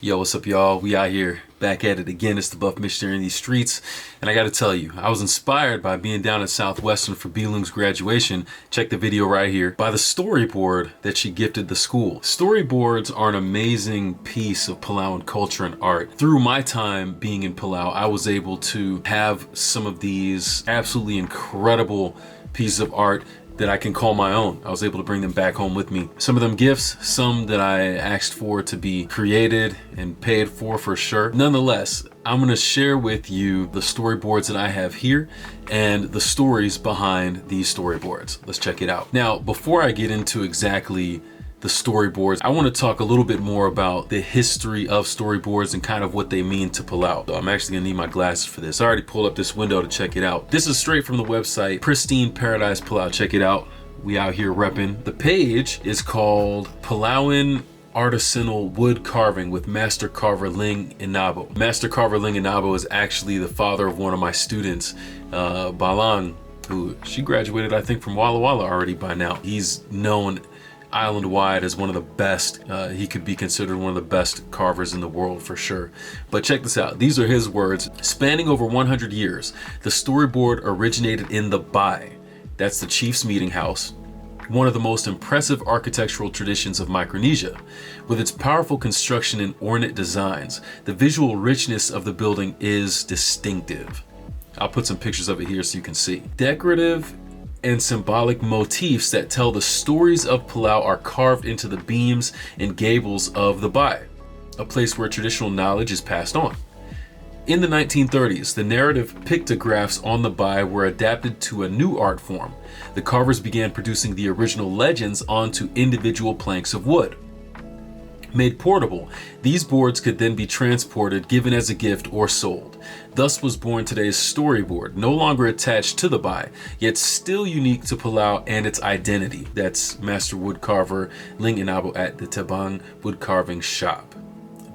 Yo, what's up, y'all? We out here back at it again. It's the Buff Missionary in these streets. And I got to tell you, I was inspired by being down at Southwestern for B-Lung's graduation. Check the video right here. By the storyboard that she gifted the school. Storyboards are an amazing piece of Palauan culture and art. Through my time being in Palau, I was able to have some of these absolutely incredible pieces of art that I can call my own. I was able to bring them back home with me. Some of them gifts, some that I asked for to be created and paid for sure. Nonetheless, I'm gonna share with you the storyboards that I have here and the stories behind these storyboards. Let's check it out. Now, before I get into exactly the storyboards, I want to talk a little bit more about the history of storyboards and kind of what they mean to Palau. So I'm actually gonna need my glasses for this. I already pulled up this window to check it out. This is straight from the website Pristine Paradise Palau. Check it out. We out here repping. The page is called Palauan Artisanal Wood Carving with Master Carver Ling Inabo. Master Carver Ling Inabo is actually the father of one of my students, Balang, who she graduated, I think, from Walla Walla already by now. He's known island-wide as one of the best. He could be considered one of the best carvers in the world for sure. But check this out. These are his words. Spanning over 100 years, the storyboard originated in the Bai. That's the chief's meeting house, one of the most impressive architectural traditions of Micronesia. With its powerful construction and ornate designs, the visual richness of the building is distinctive. I'll put some pictures of it here so you can see. Decorative and symbolic motifs that tell the stories of Palau are carved into the beams and gables of the Bai, a place where traditional knowledge is passed on. In the 1930s, the narrative pictographs on the Bai were adapted to a new art form. The carvers began producing the original legends onto individual planks of wood. Made portable, these boards could then be transported, given as a gift, or sold. Thus was born today's storyboard, no longer attached to the Bai, yet still unique to Palau and its identity. That's Master Woodcarver Ling Inabo at the Tabang Woodcarving Shop.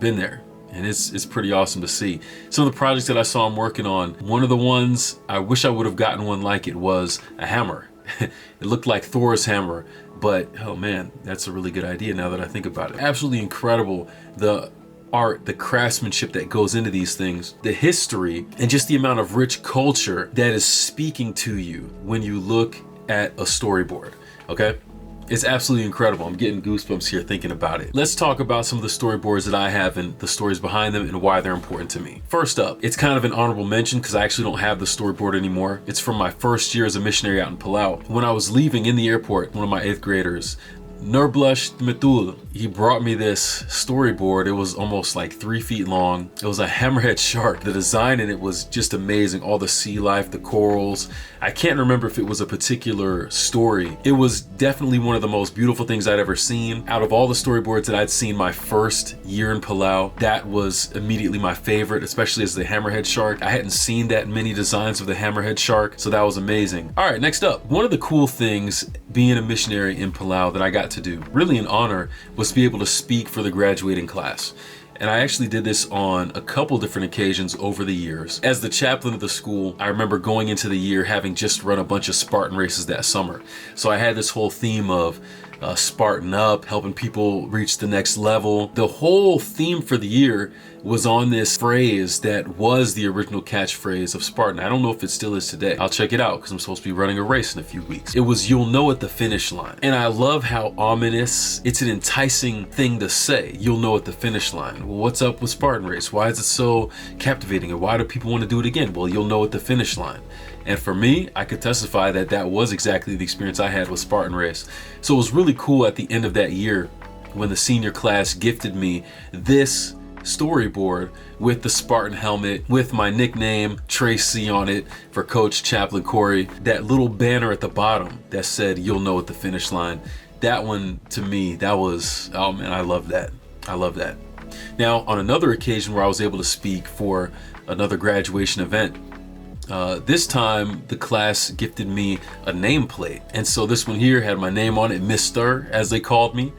Been there, and it's pretty awesome to see. Some of the projects that I saw him working on, one of the ones, I wish I would have gotten one like it, was a hammer. It looked like Thor's hammer, but oh man, that's a really good idea now that I think about it. Absolutely incredible, the art, the craftsmanship that goes into these things, the history, and just the amount of rich culture that is speaking to you when you look at a storyboard, okay? It's absolutely incredible. I'm getting goosebumps here thinking about it. Let's talk about some of the storyboards that I have and the stories behind them and why they're important to me. First up, it's kind of an honorable mention because I actually don't have the storyboard anymore. It's from my first year as a missionary out in Palau. When I was leaving in the airport, one of my 8th graders, Nurblush Metul, he brought me this storyboard. It was almost like 3 feet long. It was a hammerhead shark. The design in it was just amazing. All the sea life, the corals. I can't remember if it was a particular story. It was definitely one of the most beautiful things I'd ever seen. Out of all the storyboards that I'd seen my first year in Palau, that was immediately my favorite, especially as the hammerhead shark. I hadn't seen that many designs of the hammerhead shark, so that was amazing. All right, next up, one of the cool things being a missionary in Palau that I got to do, really an honor, was to be able to speak for the graduating class. And I actually did this on a couple different occasions over the years. As the chaplain of the school, I remember going into the year having just run a bunch of Spartan races that summer. So I had this whole theme of Spartan up, helping people reach the next level. The whole theme for the year was on this phrase that was the original catchphrase of Spartan. I don't know if it still is today. I'll check it out because I'm supposed to be running a race in a few weeks. It was, "You'll know at the finish line." And I love how ominous, it's an enticing thing to say, "You'll know at the finish line." Well, what's up with Spartan race? Why is it so captivating? And why do people want to do it again? Well, you'll know at the finish line. And for me, I could testify that that was exactly the experience I had with Spartan race. So it was really cool at the end of that year when the senior class gifted me this storyboard with the Spartan helmet, with my nickname Tracy on it for Coach Chaplain Corey, that little banner at the bottom that said, "You'll know at the finish line." That one, to me, that was, oh man, I love that. I love that. Now, on another occasion where I was able to speak for another graduation event, this time the class gifted me a nameplate, and so this one here had my name on it, Mr., as they called me.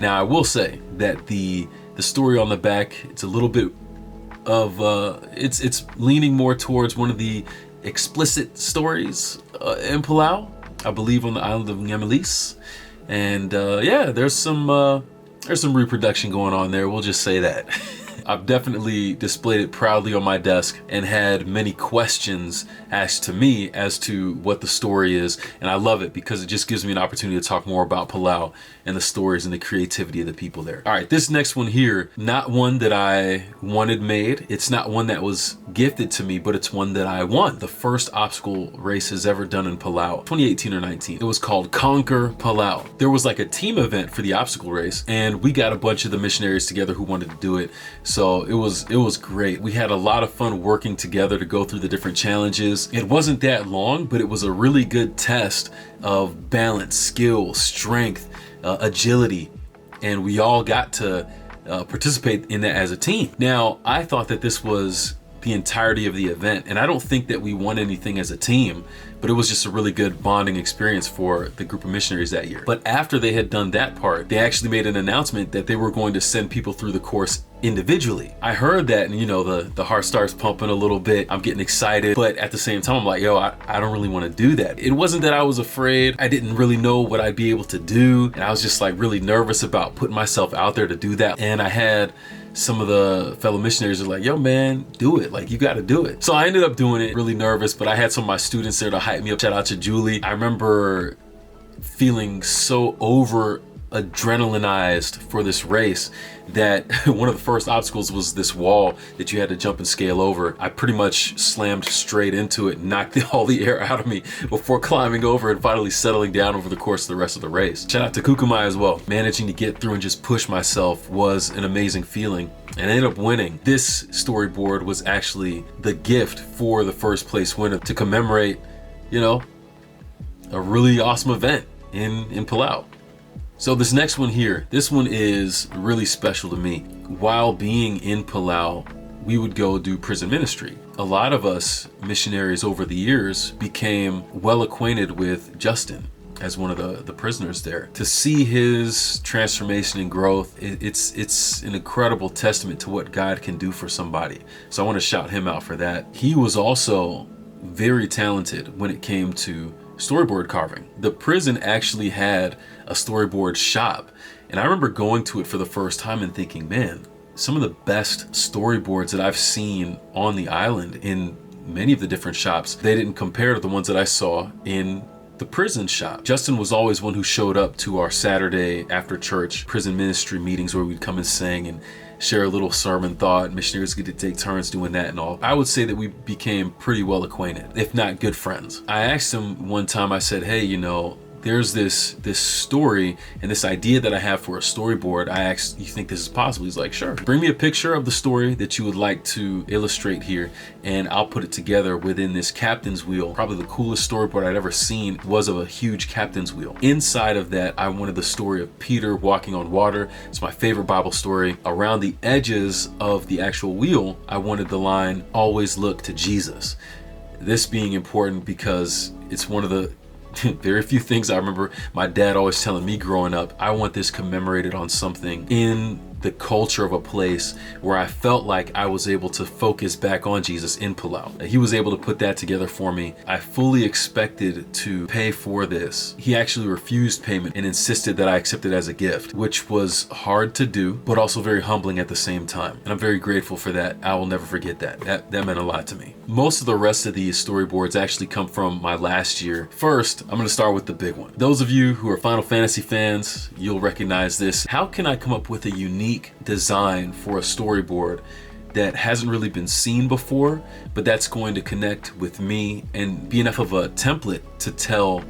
Now I will say that the story on the back, it's a little bit of it's leaning more towards one of the explicit stories in Palau, I believe, on the island of Ngamilis. And yeah, there's some There's some reproduction going on there, we'll just say that. I've definitely displayed it proudly on my desk and had many questions asked to me as to what the story is. And I love it because it just gives me an opportunity to talk more about Palau and the stories and the creativity of the people there. All right, this next one here, not one that I wanted made. It's not one that was gifted to me, but it's one that I won. The first obstacle races ever done in Palau, 2018 or 19. It was called Conquer Palau. There was like a team event for the obstacle race, and we got a bunch of the missionaries together who wanted to do it. So it was great. We had a lot of fun working together to go through the different challenges. It wasn't that long, but it was a really good test of balance, skill, strength, agility, and we all got to participate in that as a team. Now, I thought that this was the entirety of the event, and I don't think that we won anything as a team, but it was just a really good bonding experience for the group of missionaries that year. But after they had done that part, they actually made an announcement that they were going to send people through the course individually. I heard that, and you know, the heart starts pumping a little bit. I'm getting excited, but at the same time, I'm like, yo, I don't really want to do that. It wasn't that I was afraid. I didn't really know what I'd be able to do, and I was just like really nervous about putting myself out there to do that. And I had some of the fellow missionaries are like, yo man, do it, like you got to do it. So I ended up doing it, really nervous, but I had some of my students there to hype me up. Shout out to Julie. I remember feeling so over adrenalinized for this race that one of the first obstacles was this wall that you had to jump and scale over. I pretty much slammed straight into it, knocked all the air out of me before climbing over and finally settling down over the course of the rest of the race. Shout out to Kukumai as well. Managing to get through and just push myself was an amazing feeling, and I ended up winning. This storyboard was actually the gift for the first place winner to commemorate, you know, a really awesome event in Palau. So this next one here, this one is really special to me. While being in Palau, we would go do prison ministry. A lot of us missionaries over the years became well acquainted with Justin as one of the prisoners there. To see his transformation and growth, it's an incredible testament to what God can do for somebody. So I want to shout him out for that. He was also very talented when it came to storyboard carving. The prison actually had a storyboard shop, and I remember going to it for the first time and thinking, man, some of the best storyboards that I've seen on the island in many of the different shops, they didn't compare to the ones that I saw in the prison shop. Justin was always one who showed up to our Saturday after church prison ministry meetings where we'd come and sing and share a little sermon thought. Missionaries get to take turns doing that and all. I would say that we became pretty well acquainted, if not good friends. I asked him one time, I said, hey, you know, there's this story and this idea that I have for a storyboard. I asked, you think this is possible? He's like, sure. Bring me a picture of the story that you would like to illustrate here, and I'll put it together within this captain's wheel. Probably the coolest storyboard I'd ever seen was of a huge captain's wheel. Inside of that, I wanted the story of Peter walking on water. It's my favorite Bible story. Around the edges of the actual wheel, I wanted the line, always look to Jesus. This being important because it's one of the very few things I remember my dad always telling me growing up. I want this commemorated on something in the culture of a place where I felt like I was able to focus back on Jesus in Palau. He was able to put that together for me. I fully expected to pay for this. He actually refused payment and insisted that I accept it as a gift, which was hard to do, but also very humbling at the same time. And I'm very grateful for that. I will never forget that. That meant a lot to me. Most of the rest of these storyboards actually come from my last year. First, I'm going to start with the big one. Those of you who are Final Fantasy fans, you'll recognize this. How can I come up with a unique design for a storyboard that hasn't really been seen before, but that's going to connect with me and be enough of a template to tell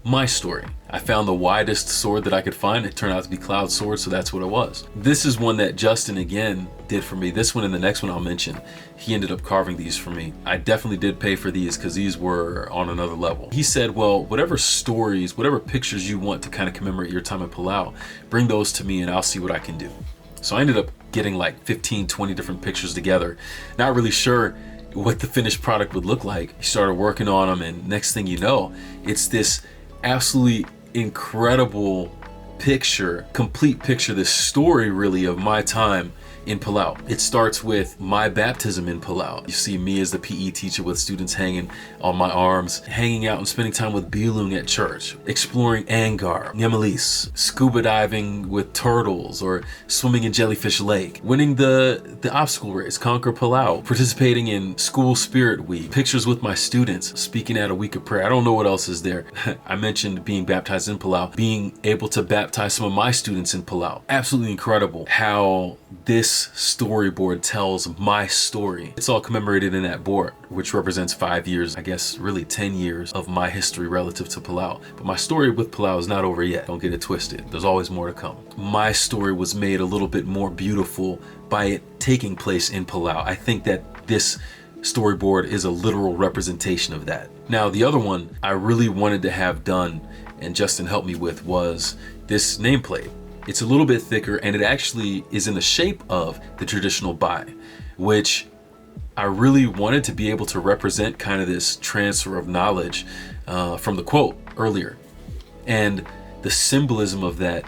my story? I found the widest sword that I could find. It turned out to be Cloud's sword, so that's what it was. This is one that Justin again did for me. This one and the next one I'll mention, he ended up carving these for me. I definitely did pay for these because these were on another level. He said, well, whatever stories, whatever pictures you want to kind of commemorate your time in Palau, bring those to me and I'll see what I can do. So I ended up getting like 15, 20 different pictures together. Not really sure what the finished product would look like. He started working on them, and next thing you know, it's this absolutely incredible picture, complete picture, this story really of my time in Palau. It starts with my baptism in Palau. You see me as the PE teacher with students hanging on my arms, hanging out and spending time with Bilung at church, exploring Angar, Nyamalis, scuba diving with turtles or swimming in Jellyfish Lake, winning the obstacle race, Conquer Palau, participating in School Spirit Week, pictures with my students, speaking at a week of prayer. I don't know what else is there. I mentioned being baptized in Palau, being able to baptize some of my students in Palau. Absolutely incredible how this storyboard tells my story. It's all commemorated in that board, which represents 5 years, I guess really 10 years of my history relative to Palau. But my story with Palau is not over yet. Don't get it twisted. There's always more to come. My story was made a little bit more beautiful by it taking place in Palau. I think that this storyboard is a literal representation of that. Now, the other one I really wanted to have done, and Justin helped me with, was this nameplate. It's a little bit thicker, and it actually is in the shape of the traditional bai, which I really wanted to be able to represent kind of this transfer of knowledge from the quote earlier. And the symbolism of that,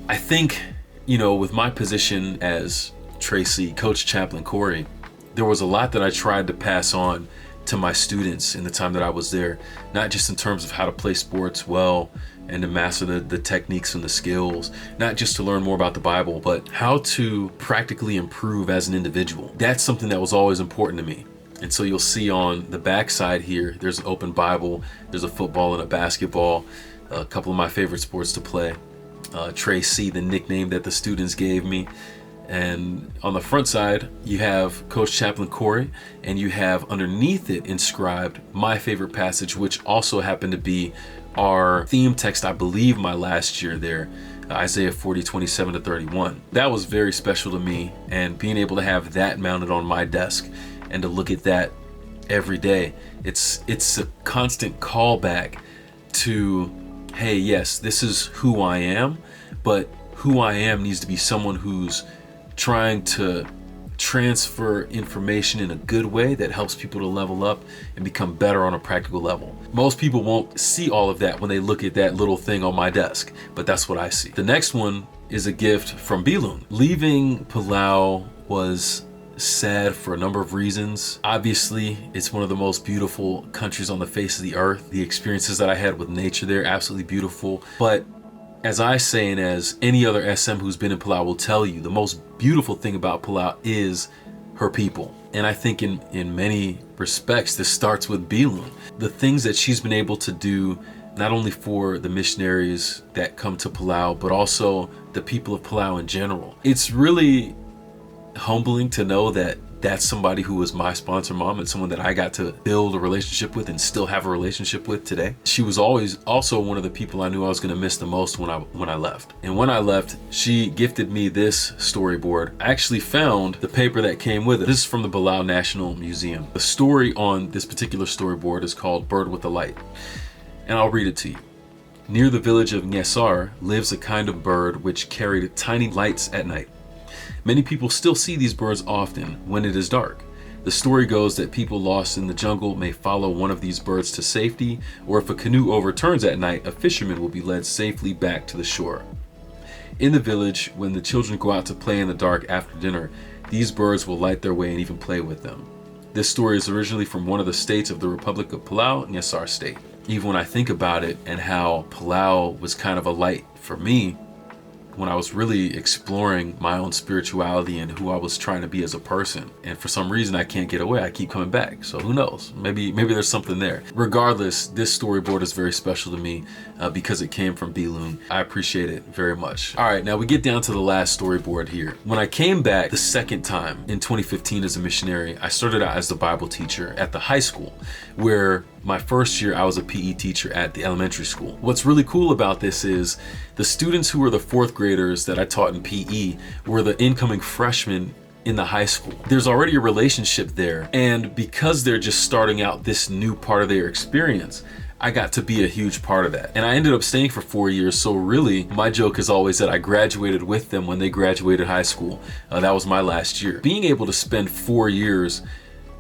I think, you know, with my position as Tracy, Coach Chaplain Corey, there was a lot that I tried to pass on to my students in the time that I was there, not just in terms of how to play sports well and to master the techniques and the skills, not just to learn more about the Bible, but how to practically improve as an individual. That's something that was always important to me. And so you'll see on the back side here, there's an open Bible, there's a football and a basketball, a couple of my favorite sports to play. Tracy, the nickname that the students gave me. And on the front side, you have Coach Chaplain Corey, and you have underneath it inscribed my favorite passage, which also happened to be our theme text, I believe, my last year there, Isaiah 40:27-31. That was very special to me, and being able to have that mounted on my desk and to look at that every day, it's a constant callback to, hey, yes, this is who I am, but who I am needs to be someone who's trying to transfer information in a good way that helps people to level up and become better on a practical level. Most people won't see all of that when they look at that little thing on my desk, but that's what I see. The next one is a gift from Bilung. Leaving Palau was sad for a number of reasons. Obviously, it's one of the most beautiful countries on the face of the earth. The experiences that I had with nature there, absolutely beautiful. But as I say, and as any other SM who's been in Palau will tell you, the most beautiful thing about Palau is her people. And I think in many respects, this starts with Bilung. The things that she's been able to do, not only for the missionaries that come to Palau, but also the people of Palau in general. It's really humbling to know that that's somebody who was my sponsor mom and someone that I got to build a relationship with and still have a relationship with today. She was always also one of the people I knew I was going to miss the most when I left. And when I left, she gifted me this storyboard. I actually found the paper that came with it. This is from the Palau National Museum. The story on this particular storyboard is called Bird with a Light. And I'll read it to you. Near the village of Nyesar lives a kind of bird which carried tiny lights at night. Many people still see these birds often when it is dark. The story goes that people lost in the jungle may follow one of these birds to safety, or if a canoe overturns at night, a fisherman will be led safely back to the shore. In the village, when the children go out to play in the dark after dinner, these birds will light their way and even play with them. This story is originally from one of the states of the Republic of Palau, Nyesar State. Even when I think about it and how Palau was kind of a light for me, when I was really exploring my own spirituality and who I was trying to be as a person. And for some reason, I can't get away. I keep coming back. So who knows? Maybe there's something there. Regardless, this storyboard is very special to me because it came from Bilung. I appreciate it very much. All right, now we get down to the last storyboard here. When I came back the second time in 2015 as a missionary, I started out as the Bible teacher at the high school, where my first year I was a PE teacher at the elementary school. What's really cool about this is the students who were the fourth graders that I taught in PE were the incoming freshmen in the high school. There's already a relationship there, and because they're just starting out this new part of their experience, I got to be a huge part of that. And I ended up staying for 4 years, so really my joke is always that I graduated with them when they graduated high school. That was my last year. Being able to spend 4 years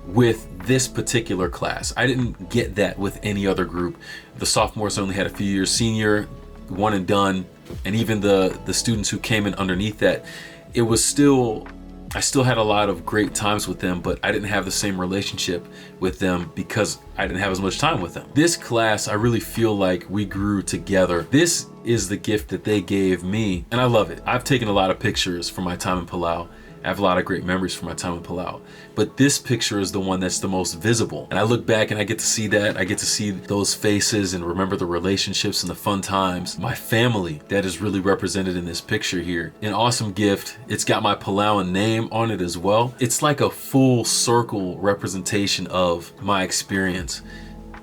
with this particular class, I didn't get that with any other group. The sophomores only had a few years, senior, one and done, and even the students who came in underneath that, it was still, I still had a lot of great times with them, but I didn't have the same relationship with them because I didn't have as much time with them. This class, I really feel like we grew together. This is the gift that they gave me, and I love it. I've taken a lot of pictures from my time in Palau. I have a lot of great memories from my time in Palau, but this picture is the one that's the most visible. And I look back and I get to see that. I get to see those faces and remember the relationships and the fun times. My family that is really represented in this picture here. An awesome gift. It's got my Palauan name on it as well. It's like a full circle representation of my experience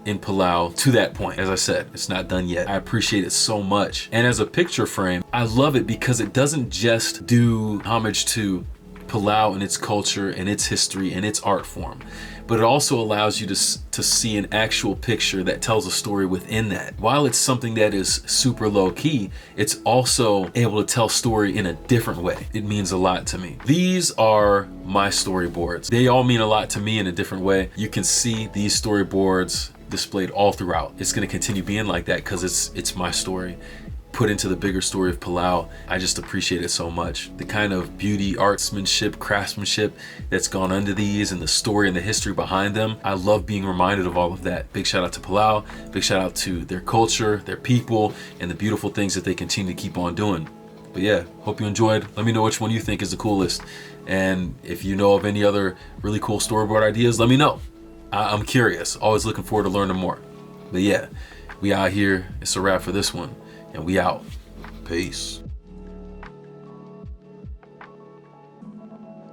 in Palau to that point. As I said, it's not done yet. I appreciate it so much. And as a picture frame, I love it because it doesn't just do homage to Palau and its culture and its history and its art form, but it also allows you to see an actual picture that tells a story within that. While it's something that is super low key, it's also able to tell story in a different way. It means a lot to me. These are my storyboards. They all mean a lot to me in a different way. You can see these storyboards displayed all throughout. It's going to continue being like that because it's my story put into the bigger story of Palau. I just appreciate it so much. The kind of beauty, artsmanship, craftsmanship that's gone under these and the story and the history behind them. I love being reminded of all of that. Big shout out to Palau. Big shout out to their culture, their people, and the beautiful things that they continue to keep on doing. But yeah, hope you enjoyed. Let me know which one you think is the coolest. And if you know of any other really cool storyboard ideas, let me know. I'm curious. Always looking forward to learning more. But yeah, we out here. It's a wrap for this one. And we out. Peace.